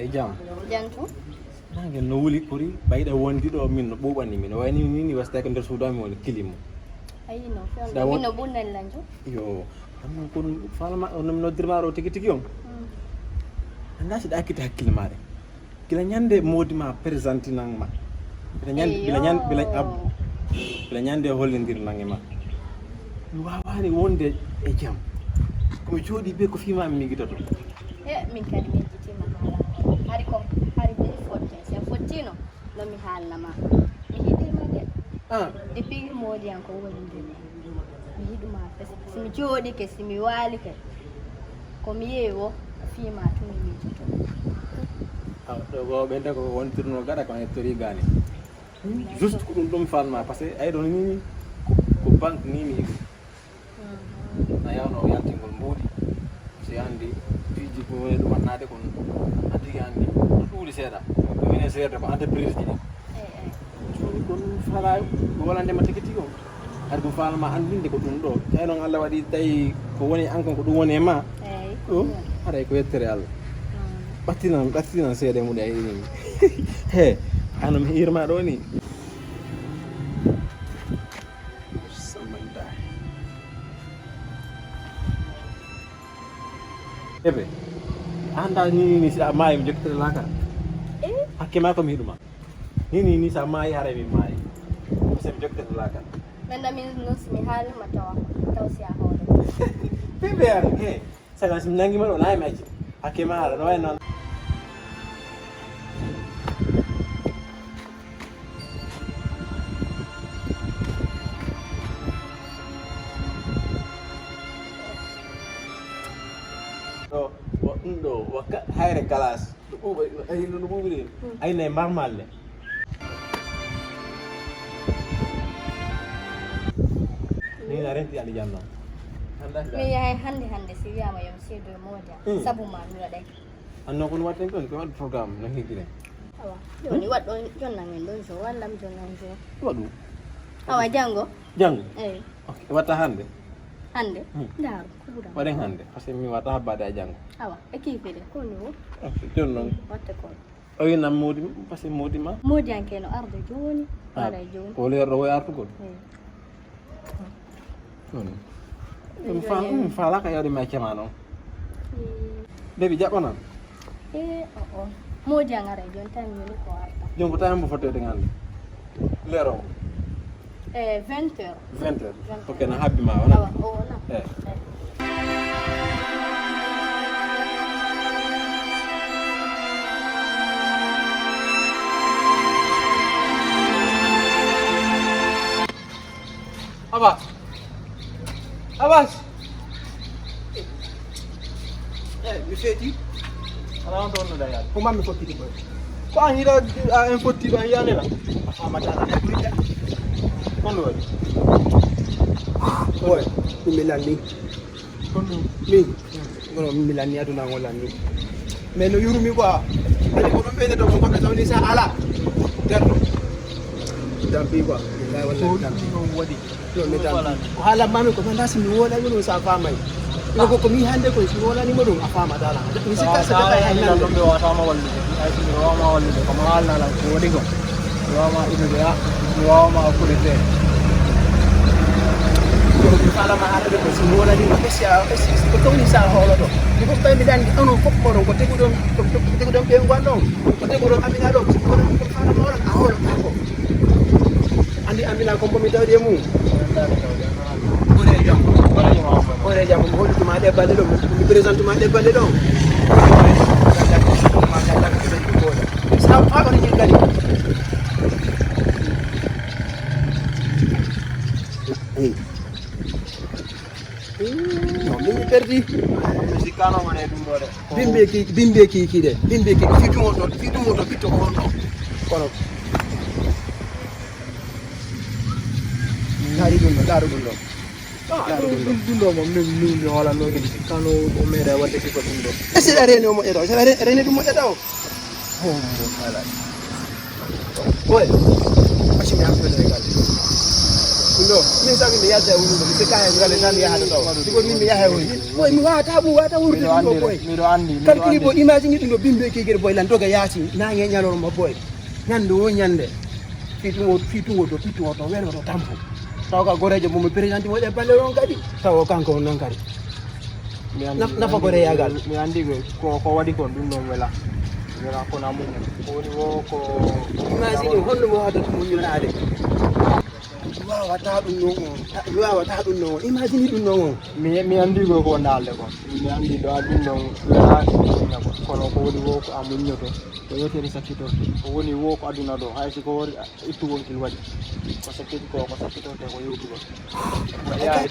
jam jantu nange no wuli kori bayda wondi do min no bobani min wayni ni wasta ko der suuda mi woni kilimo ayino fi min no bunal lanjo yo amon kon falama on no dirmaro tigi tigi on anda si da kita hakkil mare kila nyande modima présenti nang ma bila nyande hollindir nange ma mi wawani wonde e jam ko mi jodi be ko fima mi gitato min kadi mi jitima hala hari be fotte se fottino no mi halnama mi hidima de depuis modi anko wollindir mi hiduma pesi mi jodi ke simi wali ke ko mi yewo fima to mi jito do go benda ko wontirno gada ko e tori gani juste ko dum falma parce que ay don ni ko bank ni mi na yawno yantingol mbodi so yandi fiji ko woni dum annade kon adi yandi duli seda ko mine seda ko entreprise ni joni kon fala wala ndema tikiti ko ar ko falma andinde ko dum do tay non Allah wadi tay ko woni ankon ko dum woni e ma ara ko yettere Allah battinan seede mu day ni he anam hirma do ni ebe anda ni sa mai mi jekte laka akema ko mi duma ni sa mai hare mi mai se mi jekte laka nanda min nus mi hal matawa tawsi a hore bebe he saga sim nangi maro na mai akema hare no non do waka hayre kalas do uba ay no bubiri ay ne marmalle ni na renti ali jamna mi yahay hande si yama yam sedo moja sabu ma mi wadai anno kon watten kon ko wad programme no higire awa joni waddo jonna ngen don so wallam jonna so wadu awa jango okay wata hande dar kuda waden hande parce mi wata habade a jango awa ekipede ko ni wo don non watte ko o yina modi parce modi ma modi anke no ardo joni wala joni ko le ro yartu ko non dum fala ka yadi ma kemano bebi jabona modi angare jon tan mi ko arta jonko tan mo foto de ngande lero 20h ok na habbi ma wala Abbas mi feti ala on don da ya ko mammi fotti ko an yida en fotti ban yani la afama ta na brida kondo wadi oy milani kondo mi ngono milani aduna ngolani mais no yurumi quoi ani ko do bede do ko be tawni sa ala terno dambi quoi la wala dambi no wadi do mi dambi ko hala mami ko manda simi wola ngono sa famay ko mi hande ko si wola ni modum afama dala mi sikka sa da hay nan do be wata ma walli ay si wama walli ko ma hala la ko wadi ko wama ibe ya wama ko de kala ma arde ko si wola ni ko tawni sa holo do ko tawni dan ono fop ko ko tegudon be ngwandon ko tegudon amina do ko fara mo a holo ko andi amina ko mi tawde mu ore jam ko holu ma de balle do mi présente ma de balle do sa fa ko ni gali non mi perdi musicano mane dum do de bimbe ki fitu moto fitto ko on kono daru dum do mo mi wala no de kano o mere wadde ko dum do ese rene mo edo rene dum mo edo oh mo kala oy ashi mi am fele gal do min sabi mi yadda woni do mi kay ngale tan ya hada do diko min mi yahay woni boy mi wata wurde do boy mi do andi kalkili bo imagine dum do bimbe ke gere boy lan doga yaati na nge nyaloro ma boy nyande wo nyande fitu do weno to tampo taw ka goreje mo mi president mo de balle ron kadi taw kanko non kadi nafa gore yagal mi andi ko wadi kon dum non wela ko na mo ko woni wo ko imagine honno mo hada mo yonade wata dum non imagine dum non mi andi ko ndalde ko mi andi do dum non wela kono ko woni wo ko amunyoto ko yotere sakito ko woni wo ko aduna do haysi ko wori ittu won wadi ko sakito ko sakito te ko yewtu ko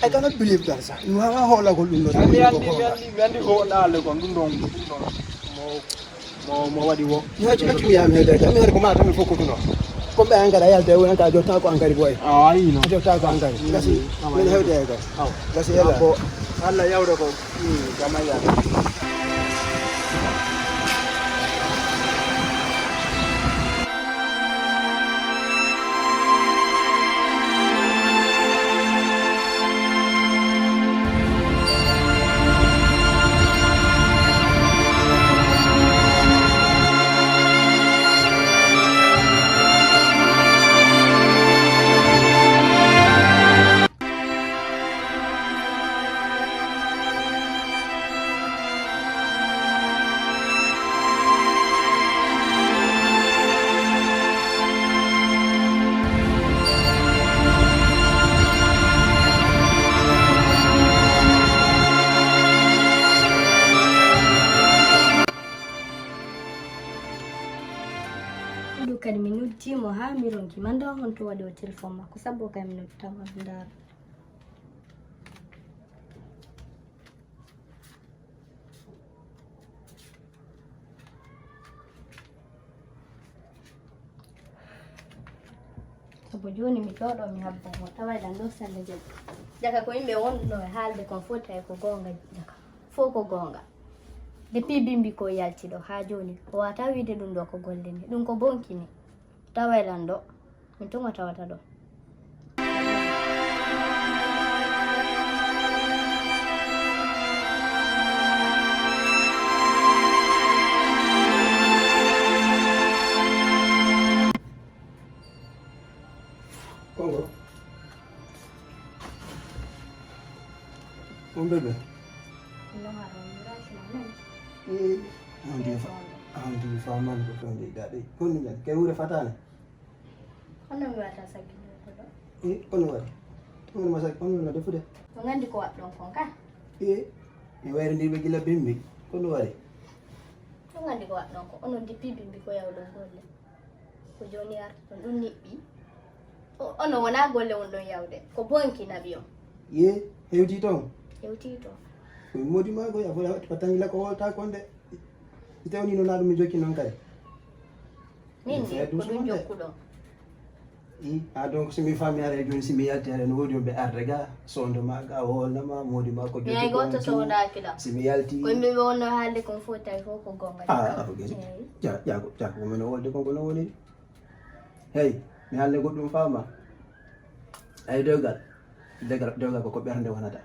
I cannot believe that sir you have a hola ko dum non mi andi ko ndalde ko dum don mo wadi wo yo ci ya me da mi ko ma tan foko tuno ko be angara ya de won ka jotta ko angari boy ayi no jotta ko angari gasi mi hewde ga gasi yalla ko alla yawde ko kama ya kadi minuti mo ha mirongi manda on to wadi hotel foma ko sabbo kay minuti tawa ndar sabo joni mi todo mi habbo mo tawa dan do sande je jaka ko imbe won no halde comfort ay ko gonga jaka fo ko gonga depuis bimbi ko yalti do ha joni o wata wide dum do ko golleni dum ko bonkini tawailan do min tunga tawata do Kongo bebe no haro mirashi manen andi faman ko ton de dade konni ngal kay wure fatane hono mi wata sagino to do kono wari to ma sak kono na defude to ngandi ko wadon kon ka mi wayre ndirbe gila bimbi kono wari to ngandi ko wadon ko onon depuis bimbi ko yawdon golle ko joni arto dum nibbi ono wona golle on don yawde ko bonki nabiyo hewti ton hewti to modi ma go ya bo patani la ko wolta konde itawni no nadu mi jokki non kay min ko dum jokkudo donc simi fammi are joni simi yaltere no wodi be ardega sondo maga wonna ma modi ma ko jokki goto sonda kila simi yalti ko mi wonno haalde kon fota fo ko gonga ja ko men wolde ko no woni hey mi haalde goddum fama ay dogal ko bernde wonata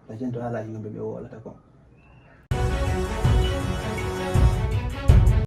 la jento ala yimbe be wolata ko